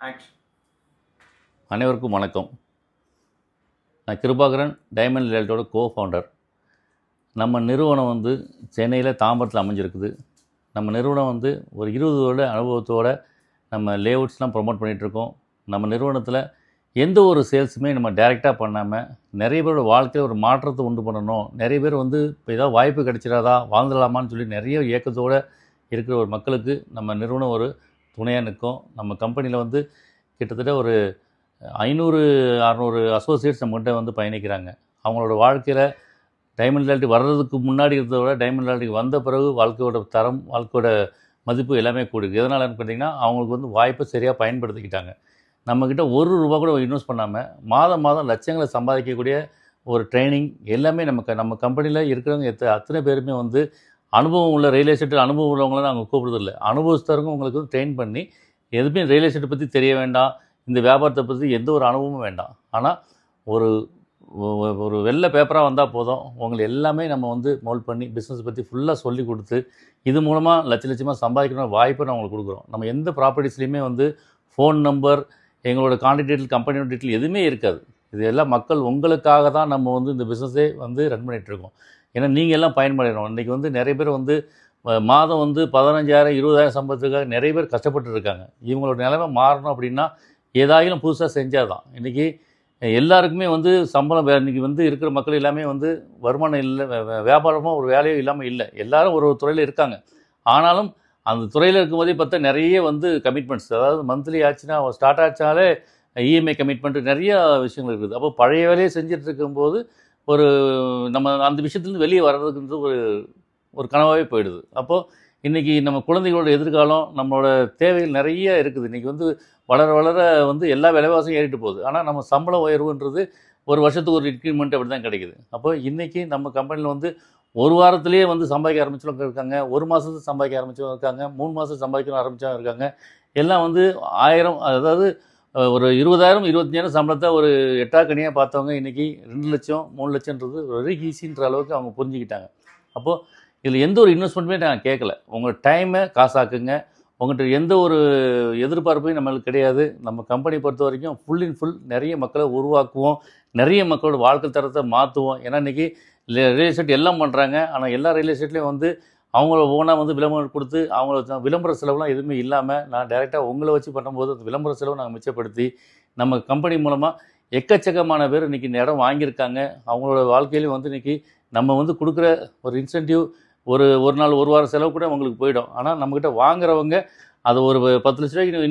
Action. அனைவருக்கும் வணக்கம். நான் கிருபாகரன், டைமண்ட் ரியல்டியோட கோ-ஃபவுண்டர். நம்ம நிறுவனம் வந்து சென்னையில் தாம்பரத்தில் அமைஞ்சிருக்குது. நம்ம நிறுவனம் வந்து ஒரு 20 வருட அனுபவத்தோடு நம்ம லேஅவுட்ஸ்லாம் ப்ரொமோட் பண்ணிகிட்ருக்கோம். நம்ம நிறுவனத்தில் எந்த ஒரு சேல்ஸுமே நம்ம டைரெக்டாக பண்ணாமல் நிறைய பேரோட வாழ்க்கையில் ஒரு மாற்றத்தை உண்டு பண்ணணும். நிறைய பேர் வந்து இப்போ ஏதாவது வாய்ப்பு கிடைச்சிடாதா, வாழ்ந்துடலாமான்னு சொல்லி நிறைய ஏக்கத்தோடு இருக்கிற ஒரு மக்களுக்கு நம்ம நிறுவனம் ஒரு துணையாக நிற்கும். நம்ம கம்பெனியில் வந்து கிட்டத்தட்ட ஒரு 500-600 அசோசியேட்ஸ் நம்மகிட்ட வந்து பயணிக்கிறாங்க. அவங்களோட வாழ்க்கையில் டைமண்ட் ரியாலிட்டி வர்றதுக்கு முன்னாடி இருந்ததை விட டைமண்ட் ரியாலிட்டிக்கு வந்த பிறகு வாழ்க்கையோட தரம், வாழ்க்கையோட மதிப்பு எல்லாமே கூடுது. எதனாலன்னு பார்த்தீங்கன்னா, அவங்களுக்கு வந்து வாய்ப்பை சரியாக பயன்படுத்திக்கிட்டாங்க. நம்மக்கிட்ட ₹1 கூட இன்வெஸ்ட் பண்ணாமல் மாதம் மாதம் லட்சங்களை சம்பாதிக்கக்கூடிய ஒரு ட்ரைனிங் எல்லாமே நம்ம கம்பெனியில் இருக்கிறவங்க அத்தனை பேருமே வந்து அனுபவம் உள்ள ரியல் எஸ்டேட்டில் அனுபவம் உள்ளவங்களாம் நாங்கள் கூப்பிடுறதில்ல. அனுபவஸ்தருங்க உங்களுக்கு வந்து ட்ரெயின் பண்ணி எதுவுமே ரியல் எஸ்டேட்டை பற்றி தெரிய வேண்டாம், இந்த வியாபாரத்தை பற்றி எந்த ஒரு அனுபவமும் வேண்டாம். ஆனால் ஒரு ஒரு வெள்ளை பேப்பராக வந்தால் போதும், உங்களை எல்லாமே நம்ம வந்து மோல்ட் பண்ணி பிஸ்னஸ் பற்றி ஃபுல்லாக சொல்லி கொடுத்து இது மூலமாக லட்சமாக சம்பாதிக்கணும் வாய்ப்பை நான் உங்களுக்கு கொடுக்குறோம். நம்ம எந்த ப்ராப்பர்ட்டிஸ்லையுமே வந்து ஃபோன் நம்பர், எங்களோட கான்டாக்ட் டீட்டெயில், கம்பெனியோட டீட்டெயில் எதுவுமே இருக்காது. இது எல்லாம் மக்கள் உங்களுக்காக தான் நம்ம வந்து இந்த பிஸ்னஸே வந்து ரன் பண்ணிகிட்ருக்கோம். ஏன்னா நீங்கள் எல்லாம் பயன்படணும். இன்றைக்கி வந்து நிறைய பேர் வந்து மாதம் வந்து 15,000 20,000 சம்பளத்துக்காக நிறைய பேர் கஷ்டப்பட்டு இருக்காங்க. இவங்களோட நிலைமை மாறணும் அப்படின்னா ஏதாயிலும் புதுசாக செஞ்சால் தான். இன்றைக்கி எல்லாருக்குமே வந்து சம்பளம் இன்றைக்கி வந்து இருக்கிற மக்கள் எல்லாமே வந்து வருமானம் இல்லை, வியாபாரமாக ஒரு வேலையும் இல்லாமல் இல்லை. எல்லோரும் ஒரு துறையில் இருக்காங்க. ஆனாலும் அந்த துறையில் இருக்கும்போதே பார்த்தா நிறைய வந்து கமிட்மெண்ட்ஸ், அதாவது மந்த்லி ஆச்சுன்னா ஸ்டார்ட் ஆச்சாலே இஎம்ஐ கமிட்மெண்ட்டு நிறைய விஷயங்கள் இருக்குது. அப்போ பழைய வேலையை செஞ்சுட்டு இருக்கும்போது ஒரு நம்ம அந்த விஷயத்துலேருந்து வெளியே வர்றதுக்குன்றது ஒரு கனவாகவே போயிடுது. அப்போது இன்றைக்கி நம்ம குழந்தைகளோட எதிர்காலம், நம்மளோட தேவைகள் நிறைய இருக்குது. இன்றைக்கி வந்து வளர வளர வந்து எல்லா விலைவாசியும் ஏறிட்டு போகுது. ஆனால் நம்ம சம்பள உயர்வுன்றது ஒரு வருஷத்துக்கு ஒரு இன்க்ரிமெண்ட் அப்படி தான் கிடைக்குது. அப்போ இன்றைக்கி நம்ம கம்பெனியில் வந்து ஒரு வாரத்துலேயே வந்து சம்பாதிக்க ஆரம்பிச்சவங்க இருக்காங்க, ஒரு மாதத்துக்கு சம்பாதிக்க ஆரம்பித்தவங்க இருக்காங்க, 3 மாதத்துக்கு சம்பாதிக்க ஆரம்பித்தவங்க இருக்காங்க. எல்லாம் வந்து 1000, அதாவது ஒரு 20,000 25,000 சம்பளத்தை ஒரு எட்டாக்கனியாக பார்த்தவங்க இன்றைக்கி 2 லட்சம் 3 லட்சம்ன்றது வெரி ஈஸின்ற அளவுக்கு அவங்க புரிஞ்சுக்கிட்டாங்க. அப்போது இதில் எந்த ஒரு இன்வெஸ்ட்மெண்ட்டுமே நான் கேட்கல. உங்கள் டைமை காசாக்குங்க. உங்கள்கிட்ட எந்த ஒரு எதிர்பார்ப்பையும் நம்மளுக்கு கிடையாது. நம்ம கம்பெனி பொறுத்த வரைக்கும் ஃபுல் அண்ட் ஃபுல் நிறைய மக்களை உருவாக்குவோம், நிறைய மக்களோட வாழ்க்கை தரத்தை மாற்றுவோம். ஏன்னா இன்றைக்கி ரியல் எஸ்டேட் எல்லாம் பண்ணுறாங்க. ஆனால் எல்லா ரியல் எஸ்டேட்லேயும் வந்து அவங்கள ஓனாக வந்து விளம்பரம் கொடுத்து அவங்கள விளம்பர செலவுலாம் எதுவுமே இல்லாமல் நான் டைரெக்டாக உங்களை வச்சு பண்ணும்போது அந்த விளம்பர செலவு நாங்கள் மிச்சப்படுத்தி நம்ம கம்பெனி மூலமாக எக்கச்சக்கமான பேர் இன்றைக்கி இந்த இடம் வாங்கியிருக்காங்க. அவங்களோட வாழ்க்கையிலையும் வந்து இன்றைக்கி நம்ம வந்து கொடுக்குற ஒரு இன்சென்டிவ் ஒரு நாள் ஒரு வாரம் செலவு கூட அவங்களுக்கு போயிடும். ஆனால் நம்மக்கிட்ட வாங்குறவங்க அதை ஒரு 10 லட்ச ரூபாய்க்கு இன்வெஸ்ட்